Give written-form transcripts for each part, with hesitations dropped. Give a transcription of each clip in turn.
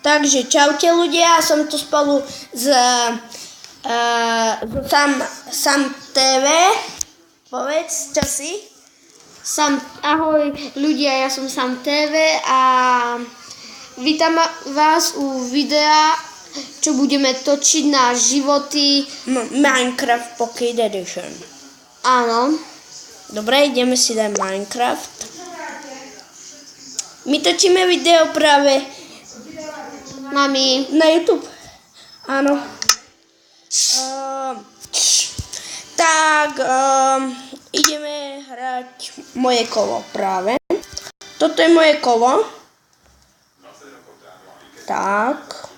Takže čaute ľudia, som tu spolu s Sam TV. Povedz, čo si? Ahoj ľudia, ja som Sam TV a vítam vás u videa, čo budeme točiť na životy Minecraft Pocket Edition. Áno. Dobre, ideme si dať Minecraft. My točíme video práve Mami. na YouTube. Áno. Ideme hrať moje kolo práve. Toto je moje kolo. Tak.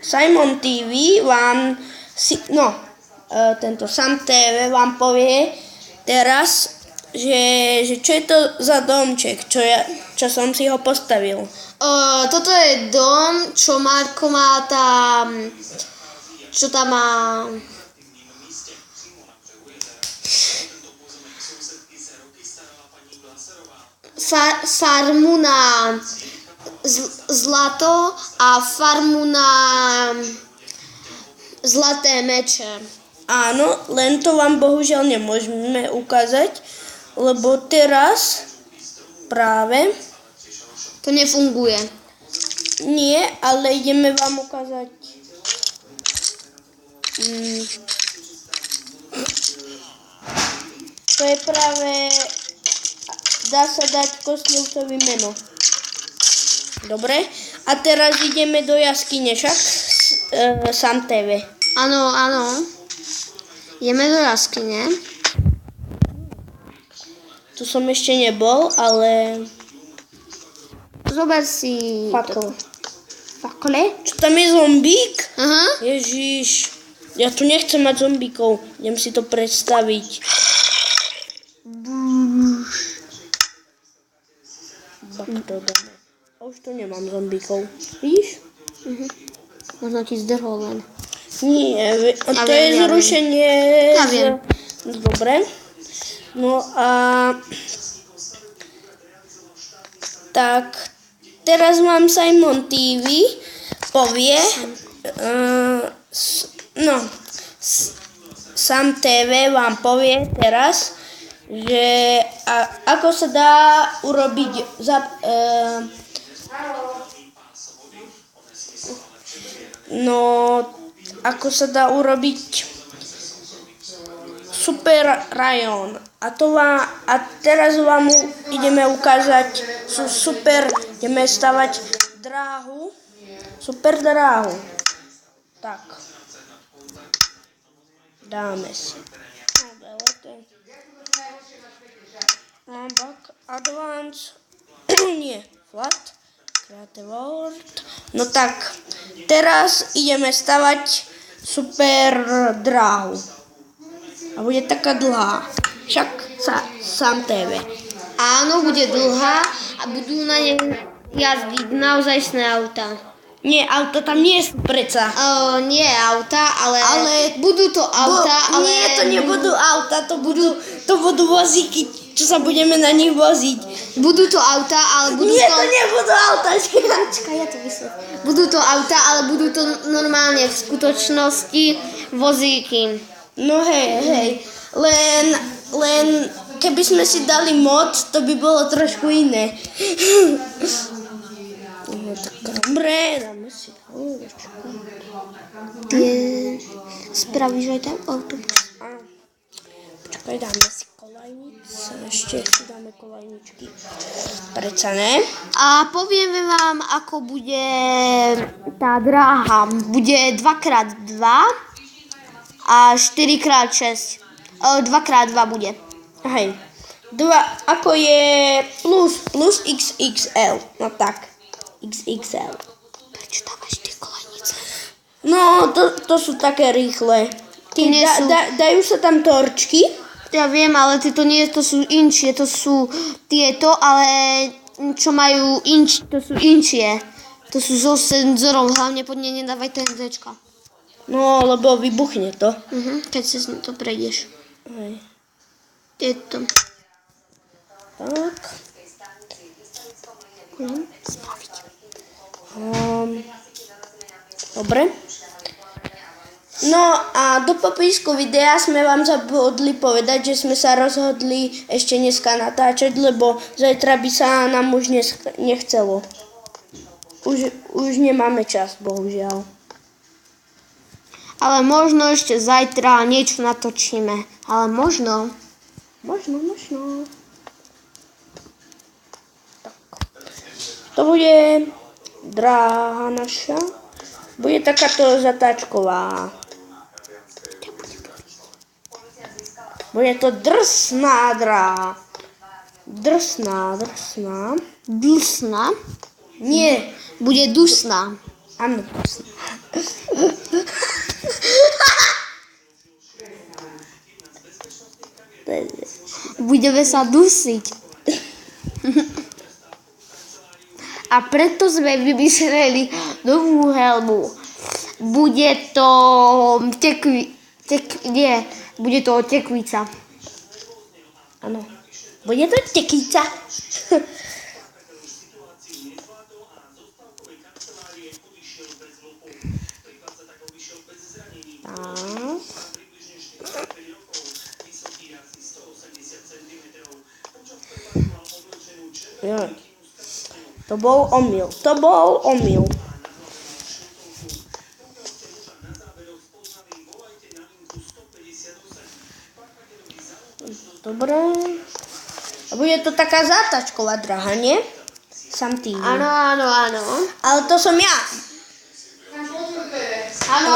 Simon TV vám tento Sam TV vám povie teraz, že čo je to za domček, čo som si ho postavil. Toto je dom, čo Marko má tam, čo tam má farmu na zlato a farmu na zlaté meče. Áno, len to vám bohužiaľ nemôžeme ukázať, lebo teraz práve to nefunguje. Nie, ale ideme vám ukázať. To je práve, dá sa dať kostlivcovi meno. Dobre, a teraz ideme do jaskyne, však Sam TV. Áno. Ideme do jaskyne. Tu som ešte nebol, ale Zober si fakle. Čo tam je zombík? Aha. Ježiš, ja tu nechcem mať zombíkov, idem si to predstaviť. A už tu nemám zombíkov, vidíš? Možno ti zdrhol len. Nie, to je viem. zrušenie. Ja viem. Dobre. No a tak teraz vám Simon TV povie, Sam TV vám povie teraz, že ako sa dá urobiť ako sa dá urobiť super rajón. A teraz vám ideme ukázať ideme stavať dráhu, super dráhu. Tak. Dáme si. Advance. Nie, flat. Creative World. No tak, teraz ideme stavať super dráhu. A bude taká dlhá. Však Sam TV. Áno, bude dlhá a budú na nej jazdiť naozajstné auta. Nie, auta tam nie sú preca. Nie auta, ale budú to auta, ale Nie, to nebudú auta, to budú vozíky, čo sa budeme na nich voziť. Budú to auta, ale budú Nie, to... to nebudú auta. Počkaj, ja to vysvetlím. Budú to auta, ale budú to normálne v skutočnosti vozíky. No hej. Len keby sme si dali mod, to by bolo trošku iné. No tak dobre, dáme si hovoričku. Spravíš aj tam autobus? Áno. Počkaj, dáme si kolajnice. Ešte si dáme kolajničky. Preca ne? A povieme vám, ako bude tá dráha. Bude 2x2 a 4x6. 2x2 bude. Hej. Ako je plus XXL. No tak. XXL. Prečo dávaš tie kolajnice? No, to sú také rýchle. Dajú sa tam torčky. Ja viem, ale to sú inčie, to sú tieto, ale čo majú to sú inčie. To sú so senzorom, hlavne pod ne nedávaj TNZčka. No, lebo vybuchne to. Keď sa to prejdeš. Hej. Je to. Tak. Spraviť. Dobre. No a do popísku videa sme vám zabudli povedať, že sme sa rozhodli ešte dneska natáčať, lebo zajtra by sa nám už nechcelo. Už nemáme čas, bohužiaľ. Ale možno ešte zajtra niečo natočíme. Ale možno. Možno. Tak. To bude dráha naša. Bude takáto zatáčková. Bude to drsná dráha. Drsná. Dusná? Nie. Bude dusná. Áno, drsná. Budeme sa dusiť. A preto sme vymysleli novú helmu. Bude to bude to tekvica. Áno. Bude to tekvica. To bol omyl. Dobre. A bude to taká zátačková dráha, nie? Sam tým. Áno. Ale to som ja. Áno.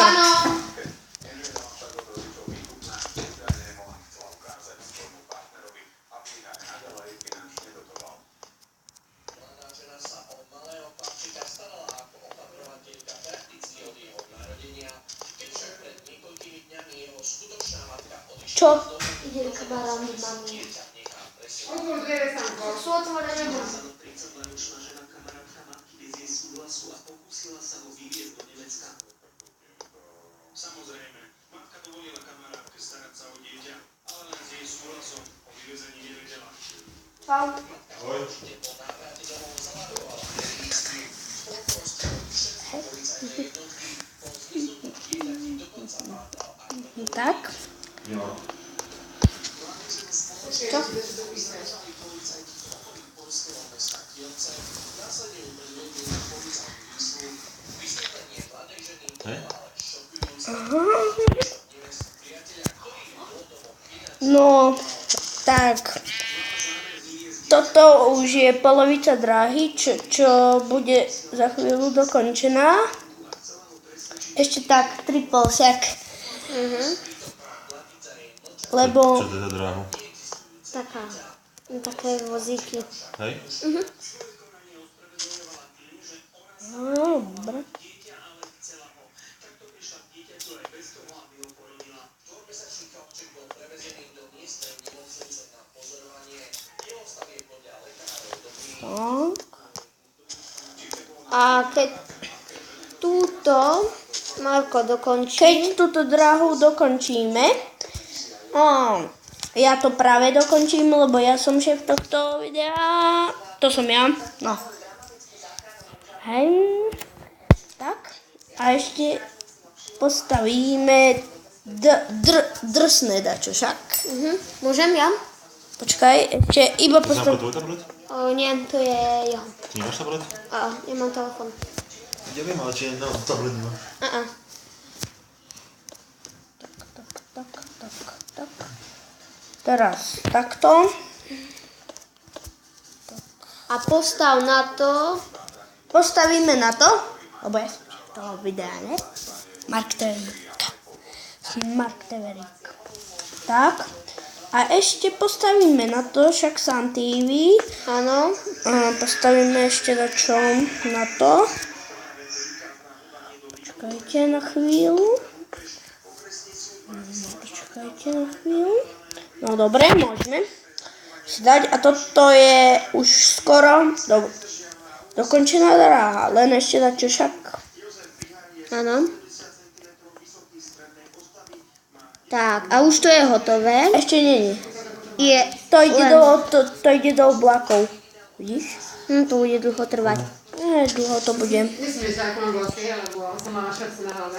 Čo? Ide k baránu mami. Sú otvorené dvere. Samozrejme, matka dovolila kamarátke starať sa o dieťa, ale len s jej súhlasom o vyvezení nevedela. Čau. Tak. Čo? No, tak. Toto už je polovica dráhy, čo bude za chvíľu dokončená. Ešte tak, triple sek. Lebo... Čo teda dráhu? Také vozíky. Hej? Dobre. Tak. A keď túto Marko dokončí. Keď túto dráhu dokončíme, ja to práve dokončím, lebo ja som šéf tohto videa. To som ja. No. Hej. Tak. A ešte postavíme drsné dačo však. Môžem ja? Počkaj, ešte iba To znamená postavím. tvoj tablet? Nie, to je jeho. Nemáš tablet? Nemám telefon. Ja viem, ale či tablet nemá. Tak. Teraz takto. A postav na to. Postavíme na to, lebo ja som šéf toho videa, ne? Mark Teverík. Tak. A ešte postavíme na to, však Sam TV. Áno. Postavíme ešte na čom na to. Počkajte na chvíľu. No dobre, môžeme si dať. A toto je už skoro dokončená dráha. Len ešte dať čo však. Áno. Tak, a už to je hotové. Ešte nie. Je To ide do oblakov. Vidíš? To bude dlho trvať. Dlho to bude. Nesmie sa, ako mám vlasy, lebo som mala šaci na hlave.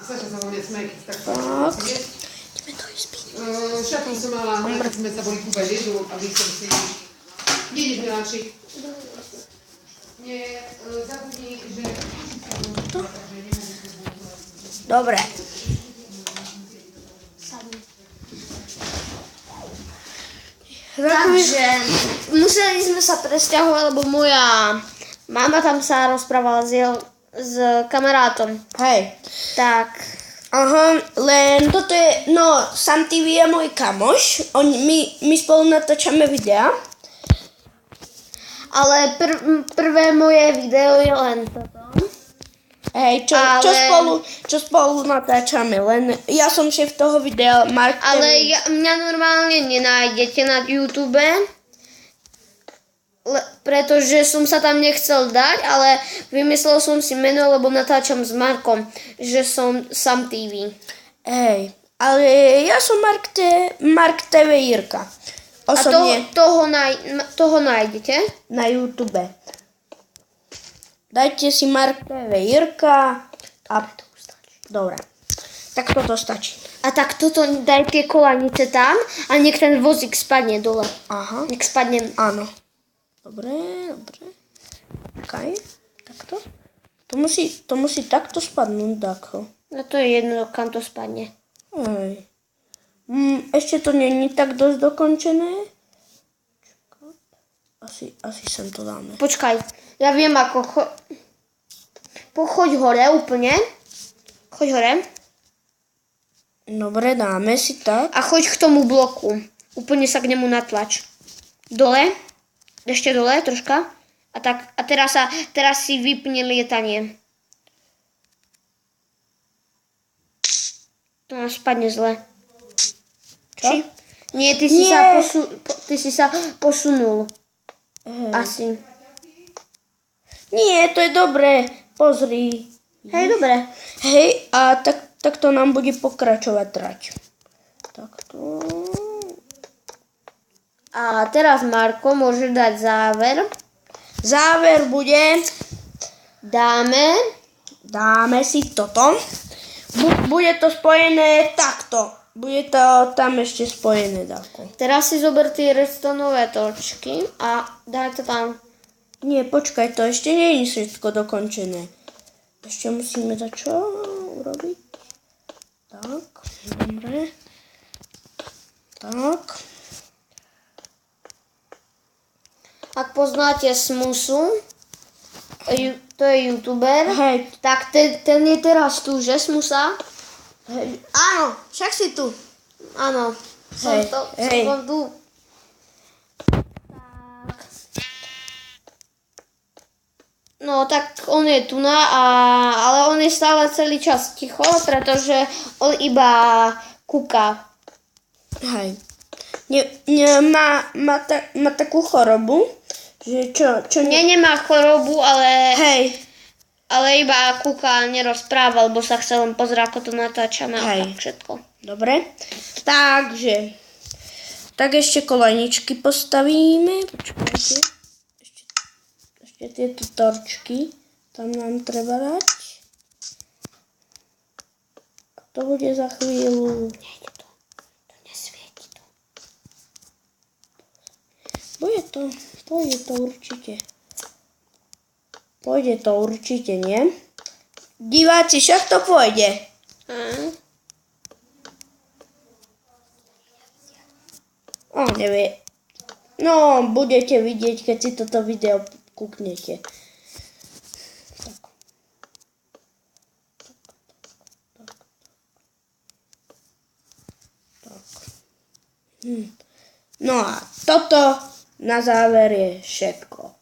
Saša sa vo mne smej, keď tak sa Ideme do izby. šatku som mala, keď sme sa boli kúpať jedu, aby som si... Kde ideš, Miláčik? Nie, zabudni, že... Dobre. Takže museli sme sa presťahovať, lebo moja mama tam sa rozprávala s kamarátom. Hej. Tak, Aha, len toto je, no, Sam TV je môj kamoš, my spolu natáčame videa. ale prvé moje video je len toto. Hej, Ale- čo spolu natáčame, len ja som šéf toho videa, Mark Ale mňa normálne nenájdete na YouTube, pretože som sa tam nechcel dať, ale vymyslel som si meno, lebo natáčam s Markom, že som Sam TV. Hej, ale ja som Mark TV Jirka. A Osobne toho nájdete. na YouTube. Dajte si Mark TV Jirka a... Dobre, tak toto stačí. A tak toto daj tie kolanice tam a nech ten vozík spadne dole. Aha, Nech spadne. áno. Dobre. Okej, takto. To musí takto spadnúť, tako. No to je jedno, kam to spadne. Hej. Ešte to není tak dosť dokončené. Asi sem to dáme. Počkaj, ja viem ako... Pochoď hore úplne. Choď hore. Dobre, dáme si tak. A choď k tomu bloku. Úplne sa k nemu natlač. Dole. Ešte dole troška. A teraz si vypni lietanie. To nám spadne zle. Čo? Či? Nie, ty si sa posunul. Asi. Nie, to je dobré. Pozri. Hej, dobre. Hej, a tak to nám bude pokračovať trať. Takto. A teraz Marko môže dať záver. Záver bude... Dáme si toto. Bude to spojené takto. Bude to tam ešte spojené tako. Teraz si zober tie redstoneové točky a daj to tam. Nie, počkaj, to ešte nie je všetko dokončené. Ešte musíme dať čo urobiť. Tak, dobre. Tak. Ak poznáte Smusu, to je youtuber, Hej. tak ten je teraz tu, že Smusa? Hej. Áno, však si tu. Áno, Hej, hej. som tu. No tak on je tu ale on je stále celý čas ticho, pretože on iba kúka. Hej. Má takú chorobu, že čo Nemá chorobu, Hej. ale iba kúka a nerozpráva, lebo sa chce len pozrieť, ako to natáčame a Hej. tak všetko. Dobre. Takže. Tak ešte koleničky postavíme. Počkajte. Ešte tieto torčky. Tam nám treba dať. A to bude za chvíľu. Nejde to. To nesvieti to. Pôjde to určite. Pôjde to určite, nie? Diváci, však to pôjde. Nevie. No, budete vidieť, keď si toto video kúknete. Tak. No a toto na záver je všetko.